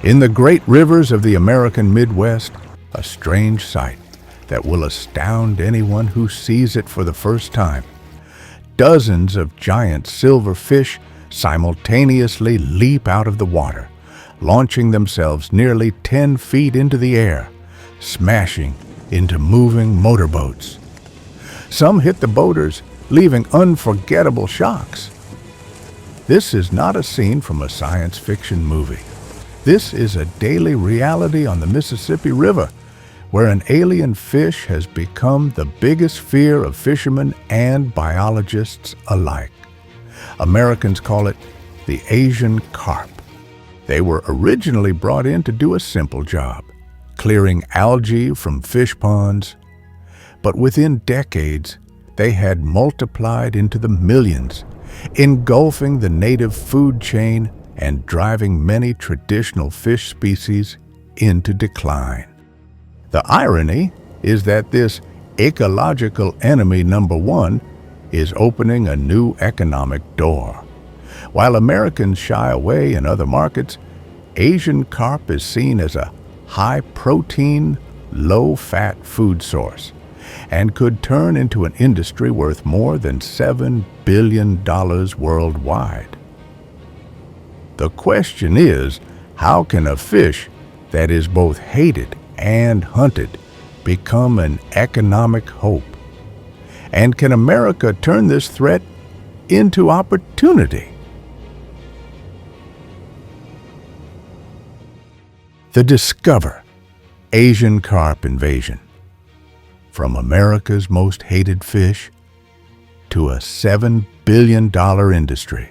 In the great rivers of the American Midwest, a strange sight that will astound anyone who sees it for the first time. Dozens of giant silver fish simultaneously leap out of the water, launching themselves nearly 10 feet into the air, smashing into moving motorboats. Some hit the boaters, leaving unforgettable shocks. This is not a scene from a science fiction movie. This is a daily reality on the Mississippi River, where an alien fish has become the biggest fear of fishermen and biologists alike. Americans call it the Asian carp. They were originally brought in to do a simple job, clearing algae from fish ponds. But within decades, they had multiplied into the millions, engulfing the native food chain and driving many traditional fish species into decline. The irony is that this ecological enemy number one is opening a new economic door. While Americans shy away in other markets, Asian carp is seen as a high-protein, low-fat food source and could turn into an industry worth more than $7 billion worldwide. The question is, how can a fish that is both hated and hunted become an economic hope? And can America turn this threat into opportunity? The Discover Asian Carp Invasion. From America's most hated fish to a $7 billion industry.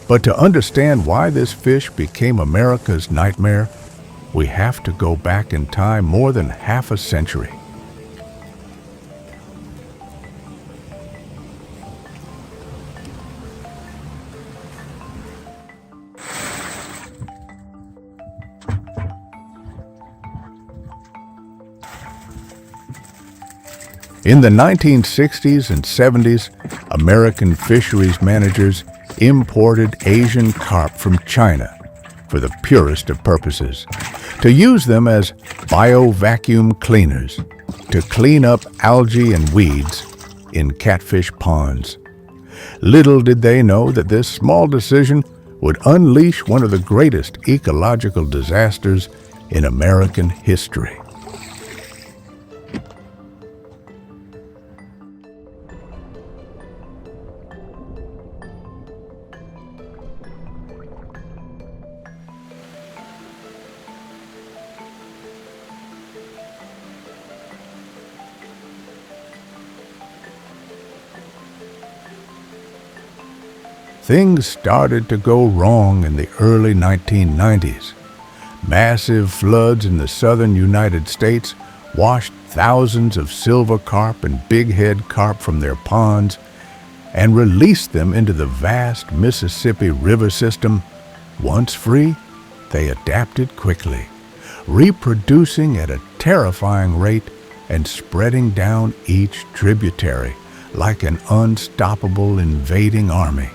But to understand why this fish became America's nightmare, we have to go back in time more than half a century. In the 1960s and 70s, American fisheries managers imported Asian carp from China for the purest of purposes, to use them as bio-vacuum cleaners, to clean up algae and weeds in catfish ponds. Little did they know that this small decision would unleash one of the greatest ecological disasters in American history. Things started to go wrong in the early 1990s. Massive floods in the southern United States washed thousands of silver carp and bighead carp from their ponds and released them into the vast Mississippi River system. Once free, they adapted quickly, reproducing at a terrifying rate and spreading down each tributary like an unstoppable invading army.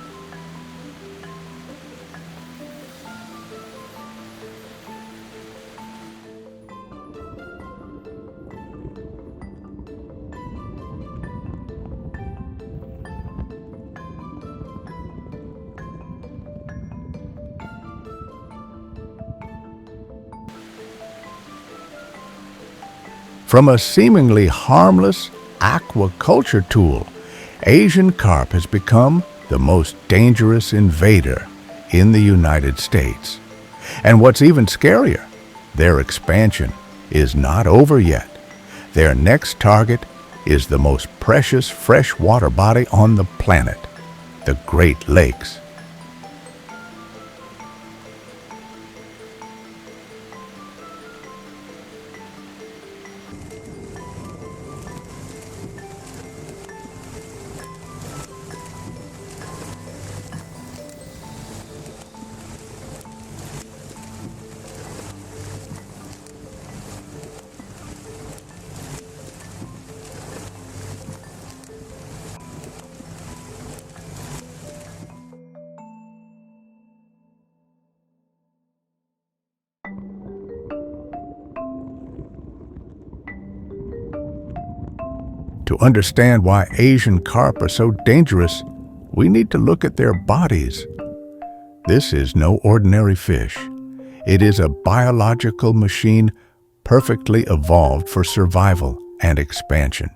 From a seemingly harmless aquaculture tool, Asian carp has become the most dangerous invader in the United States. And what's even scarier, their expansion is not over yet. Their next target is the most precious freshwater body on the planet, the Great Lakes. To understand why Asian carp are so dangerous, we need to look at their bodies. This is no ordinary fish. It is a biological machine perfectly evolved for survival and expansion.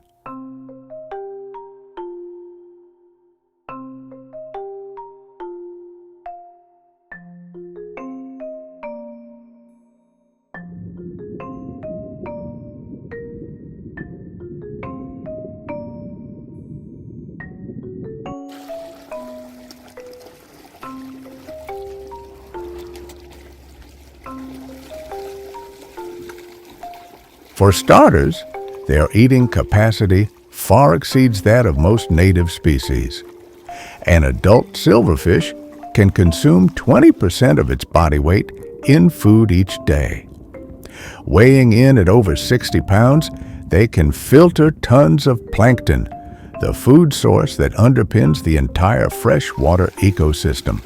For starters, their eating capacity far exceeds that of most native species. An adult silverfish can consume 20% of its body weight in food each day. Weighing in at over 60 pounds, they can filter tons of plankton, the food source that underpins the entire freshwater ecosystem.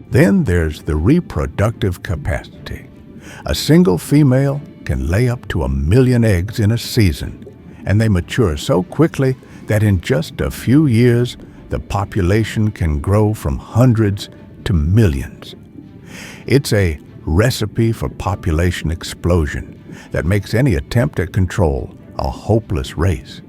Then there's the reproductive capacity. A single female can lay up to 1 million eggs in a season, and they mature so quickly that in just a few years, the population can grow from hundreds to millions. It's a recipe for population explosion that makes any attempt at control a hopeless race.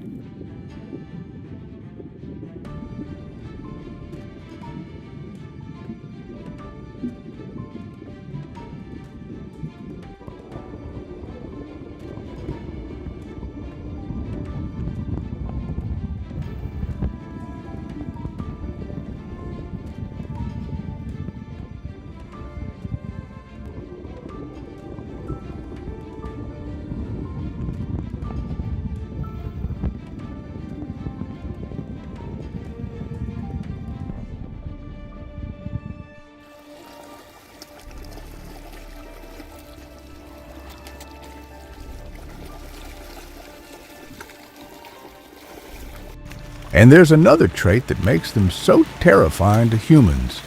And there's another trait that makes them so terrifying to humans: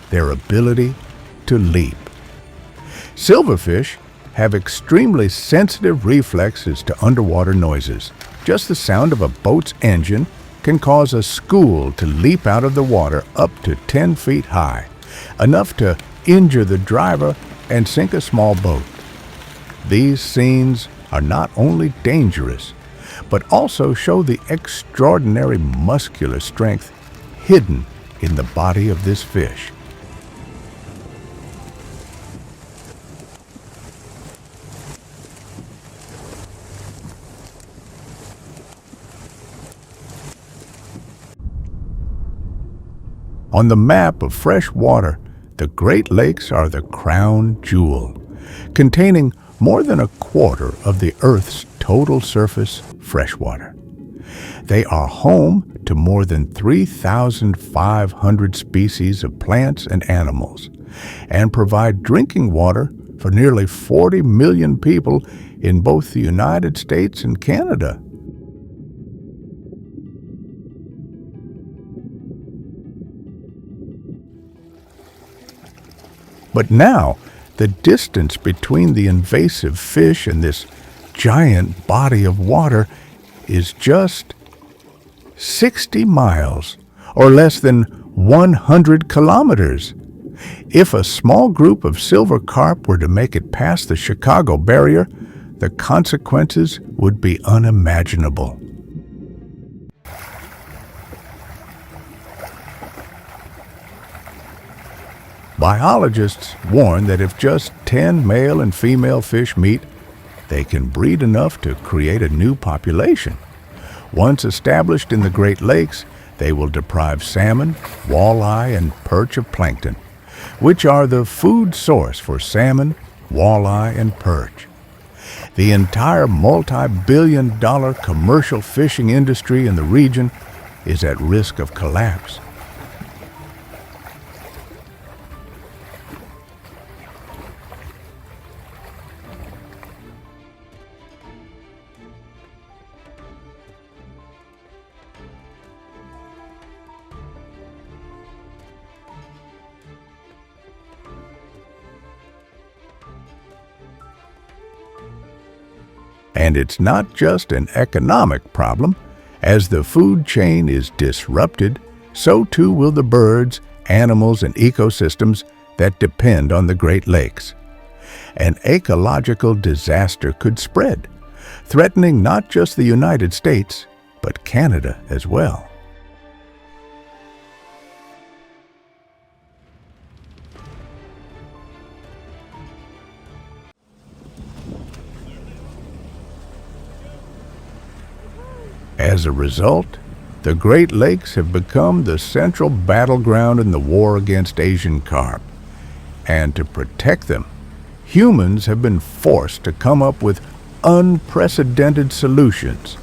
their ability to leap. Silverfish have extremely sensitive reflexes to underwater noises. Just the sound of a boat's engine can cause a school to leap out of the water up to 10 feet high, enough to injure the driver and sink a small boat. These scenes are not only dangerous, but also show the extraordinary muscular strength hidden in the body of this fish. On the map of fresh water, the Great Lakes are the crown jewel, containing more than a quarter of the Earth's total surface freshwater. They are home to more than 3,500 species of plants and animals, and provide drinking water for nearly 40 million people in both the United States and Canada. But now, the distance between the invasive fish and this giant body of water is just 60 miles, or less than 100 kilometers. If a small group of silver carp were to make it past the Chicago barrier, the consequences would be unimaginable. Biologists warn that if just 10 male and female fish meet, they can breed enough to create a new population. Once established in the Great Lakes, they will deprive salmon, walleye, and perch of plankton, which are the food source for salmon, walleye, and perch. The entire multi-billion-dollar commercial fishing industry in the region is at risk of collapse. And it's not just an economic problem. As the food chain is disrupted, so too will the birds, animals, and ecosystems that depend on the Great Lakes. An ecological disaster could spread, threatening not just the United States, but Canada as well. As a result, the Great Lakes have become the central battleground in the war against Asian carp. And to protect them, humans have been forced to come up with unprecedented solutions,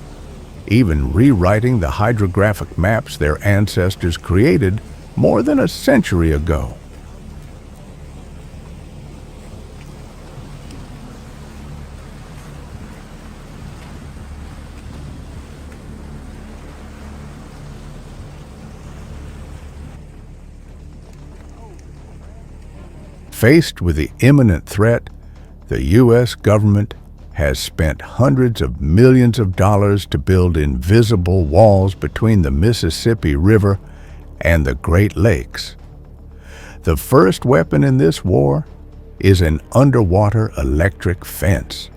even rewriting the hydrographic maps their ancestors created more than a century ago. Faced with the imminent threat, the U.S. government has spent hundreds of millions of dollars to build invisible walls between the Mississippi River and the Great Lakes. The first weapon in this war is an underwater electric fence.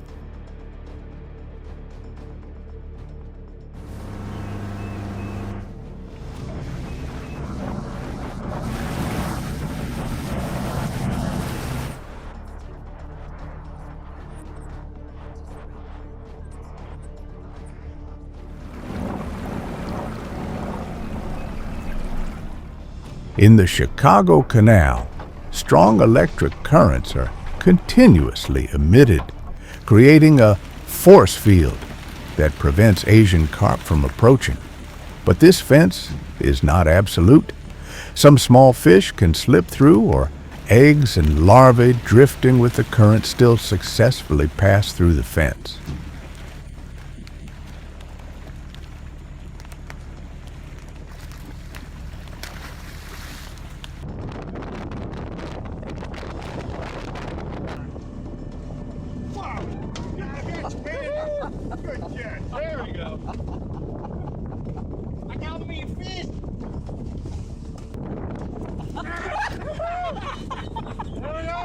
In the Chicago Canal, strong electric currents are continuously emitted, creating a force field that prevents Asian carp from approaching. But this fence is not absolute. Some small fish can slip through, or eggs and larvae drifting with the current still successfully pass through the fence. There we go. I got me a fish. There we go.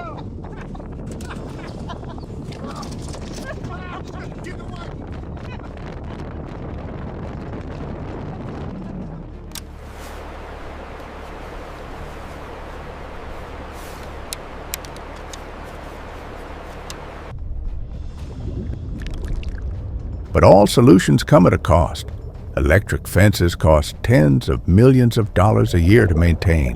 Get the one. But all solutions come at a cost. Electric fences cost tens of millions of dollars a year to maintain.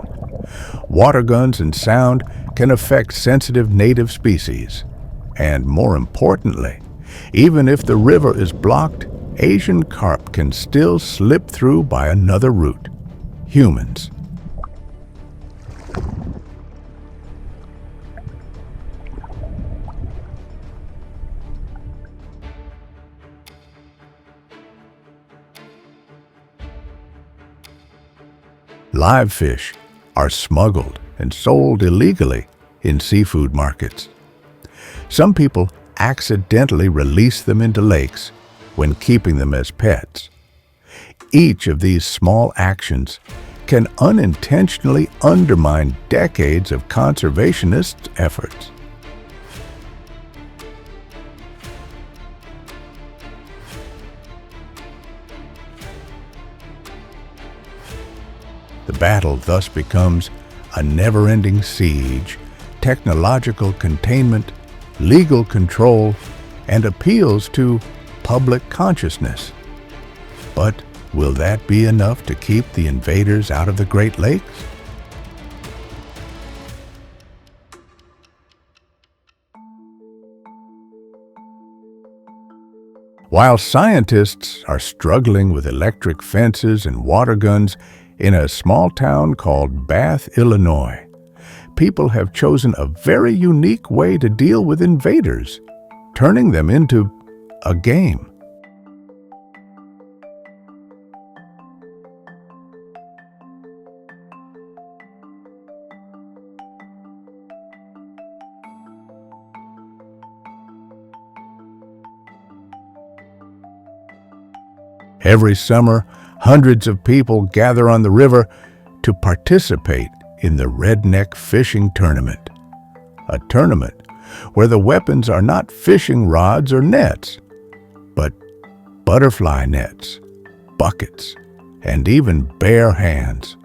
Water guns and sound can affect sensitive native species. And more importantly, even if the river is blocked, Asian carp can still slip through by another route: humans. Live fish are smuggled and sold illegally in seafood markets. Some people accidentally release them into lakes when keeping them as pets. Each of these small actions can unintentionally undermine decades of conservationist efforts. The battle thus becomes a never-ending siege, technological containment, legal control, and appeals to public consciousness. But will that be enough to keep the invaders out of the Great Lakes? While scientists are struggling with electric fences and water guns in a small town called Bath, Illinois, people have chosen a very unique way to deal with invaders, turning them into a game. Every summer, hundreds of people gather on the river to participate in the Redneck Fishing Tournament, a tournament where the weapons are not fishing rods or nets, but butterfly nets, buckets, and even bare hands.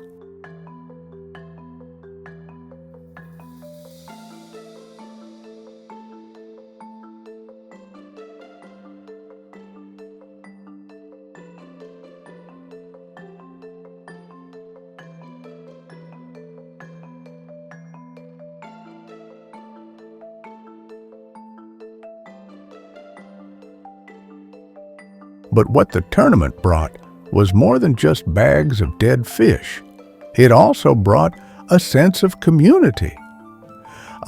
But what the tournament brought was more than just bags of dead fish. It also brought a sense of community.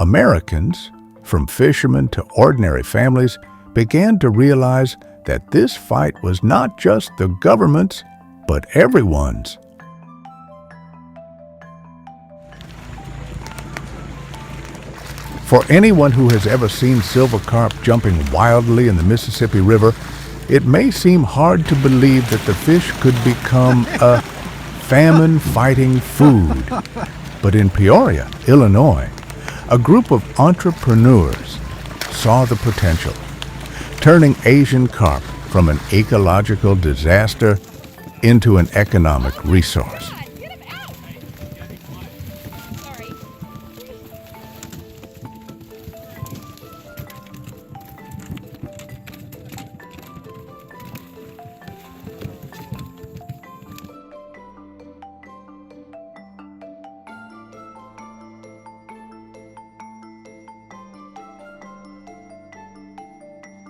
Americans, from fishermen to ordinary families, began to realize that this fight was not just the government's, but everyone's. For anyone who has ever seen silver carp jumping wildly in the Mississippi River, it may seem hard to believe that the fish could become a famine-fighting food. But in Peoria, Illinois, a group of entrepreneurs saw the potential, turning Asian carp from an ecological disaster into an economic resource.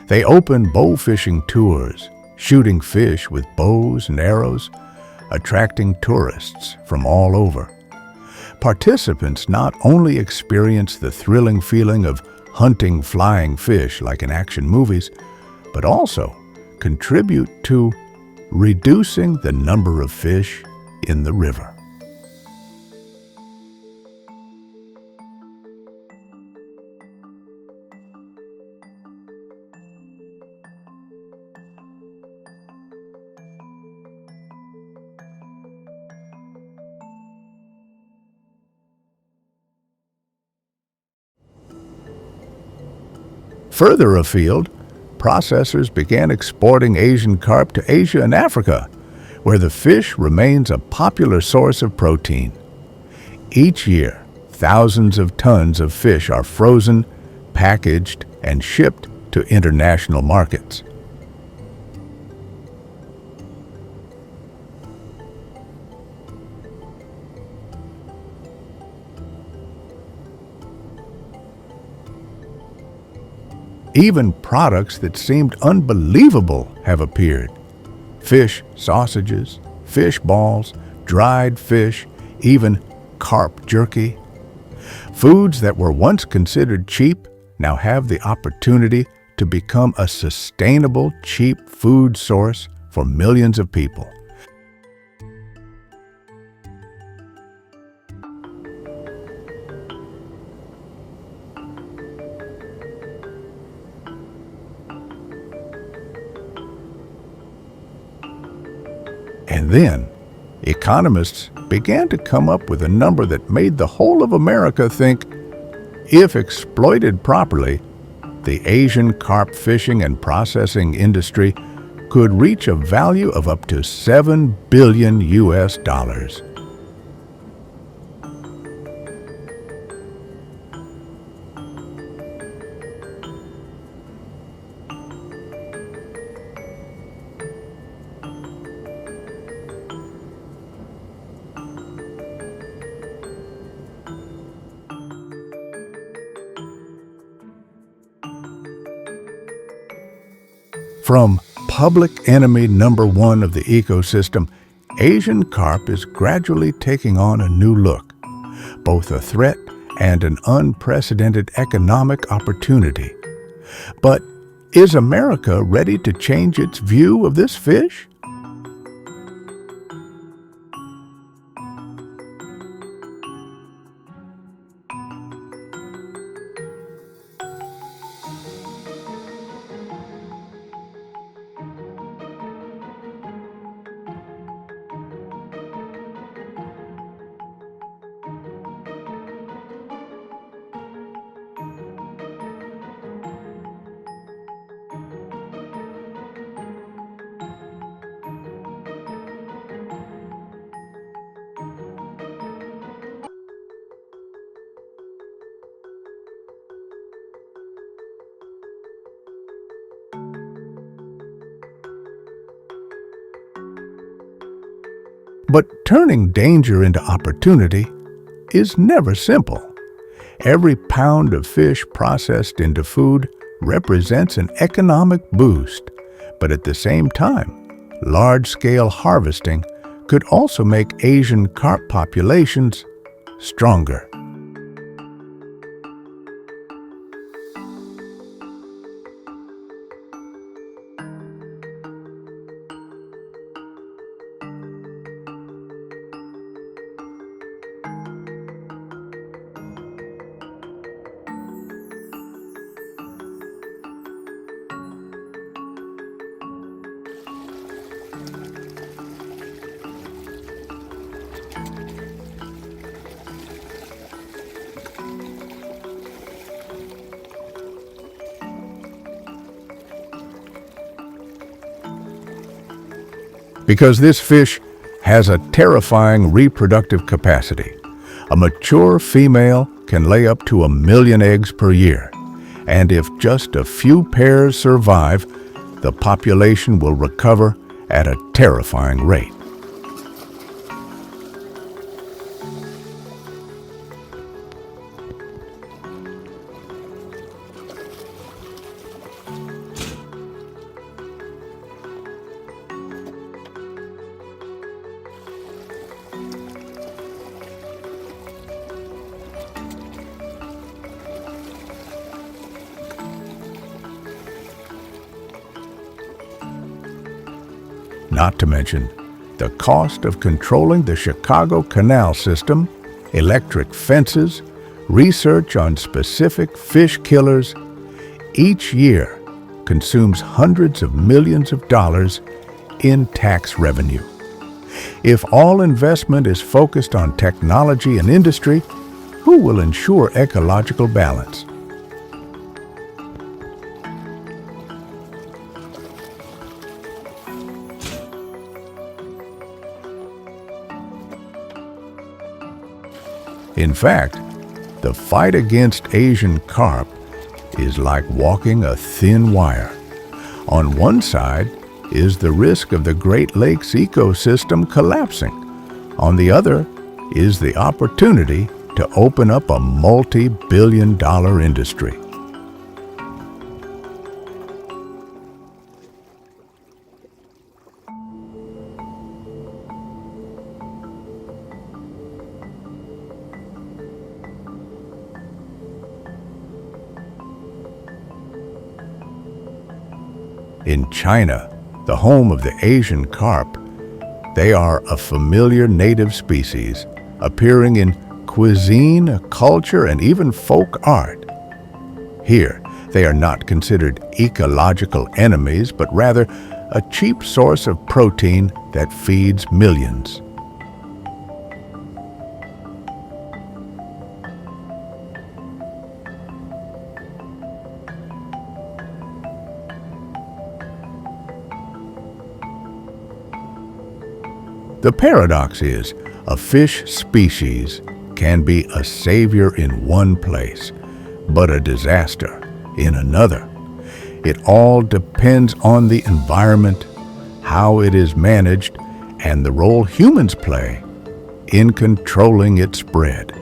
They opened bow fishing tours, shooting fish with bows and arrows, attracting tourists from all over. Participants not only experience the thrilling feeling of hunting flying fish like in action movies, but also contribute to reducing the number of fish in the river. Further afield, processors began exporting Asian carp to Asia and Africa, where the fish remains a popular source of protein. Each year, thousands of tons of fish are frozen, packaged, and shipped to international markets. Even products that seemed unbelievable have appeared. Fish sausages, fish balls, dried fish, even carp jerky. Foods that were once considered cheap now have the opportunity to become a sustainable, cheap food source for millions of people. And then, economists began to come up with a number that made the whole of America think, if exploited properly, the Asian carp fishing and processing industry could reach a value of up to $7 billion US. From public enemy number one of the ecosystem, Asian carp is gradually taking on a new look, both a threat and an unprecedented economic opportunity. But is America ready to change its view of this fish? But turning danger into opportunity is never simple. Every pound of fish processed into food represents an economic boost, but at the same time, large-scale harvesting could also make Asian carp populations stronger. Because this fish has a terrifying reproductive capacity. A mature female can lay up to 1 million eggs per year, and if just a few pairs survive, the population will recover at a terrifying rate. Not to mention the cost of controlling the Chicago Canal system, electric fences, research on specific fish killers. Each year consumes hundreds of millions of dollars in tax revenue. If all investment is focused on technology and industry, who will ensure ecological balance? In fact, the fight against Asian carp is like walking a thin wire. On one side is the risk of the Great Lakes ecosystem collapsing. On the other is the opportunity to open up a multi-billion-dollar industry. In China, the home of the Asian carp, they are a familiar native species, appearing in cuisine, culture, and even folk art. Here, they are not considered ecological enemies, but rather a cheap source of protein that feeds millions. The paradox is, a fish species can be a savior in one place, but a disaster in another. It all depends on the environment, how it is managed, and the role humans play in controlling its spread.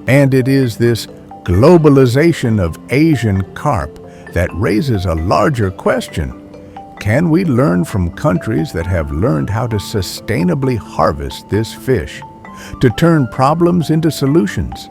And it is this globalization of Asian carp that raises a larger question. Can we learn from countries that have learned how to sustainably harvest this fish, to turn problems into solutions?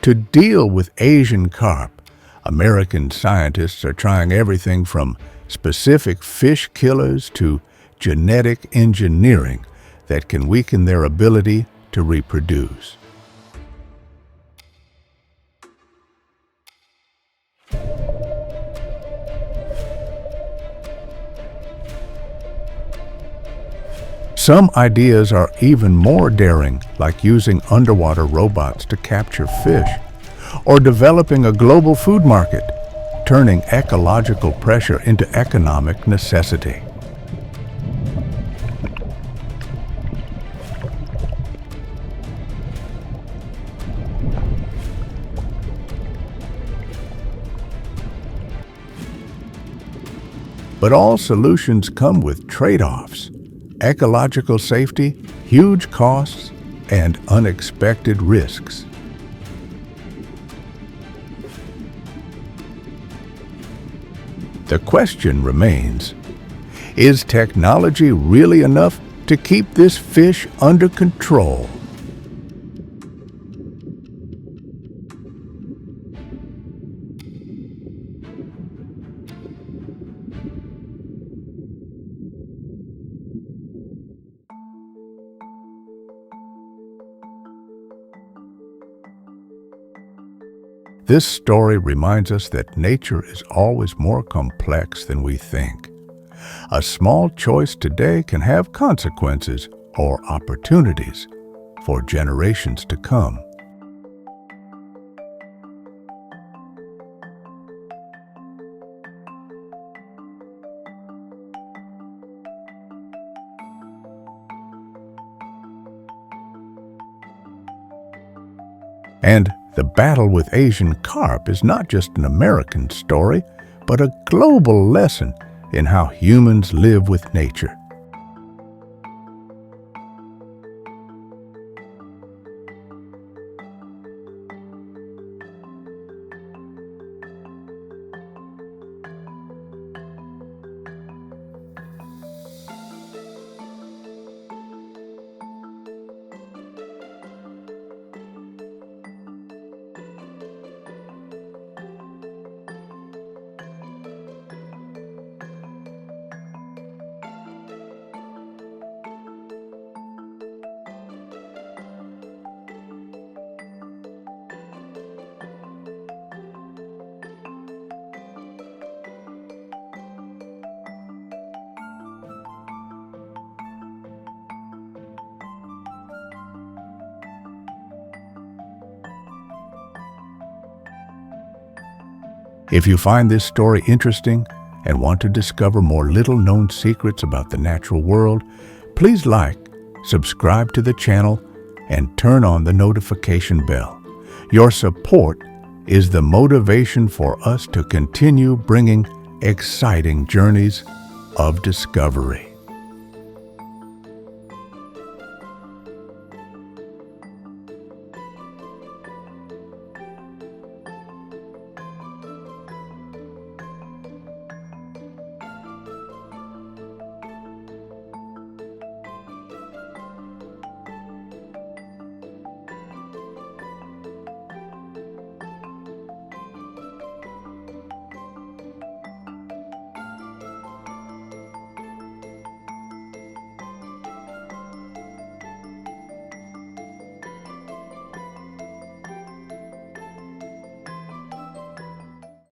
To deal with Asian carp, American scientists are trying everything from specific fish killers to genetic engineering that can weaken their ability to reproduce. Some ideas are even more daring, like using underwater robots to capture fish, or developing a global food market, turning ecological pressure into economic necessity. But all solutions come with trade-offs: ecological safety, huge costs, and unexpected risks. The question remains, is technology really enough to keep this fish under control? This story reminds us that nature is always more complex than we think. A small choice today can have consequences or opportunities for generations to come. And the battle with Asian carp is not just an American story, but a global lesson in how humans live with nature. If you find this story interesting and want to discover more little-known secrets about the natural world, please like, subscribe to the channel, and turn on the notification bell. Your support is the motivation for us to continue bringing exciting journeys of discovery.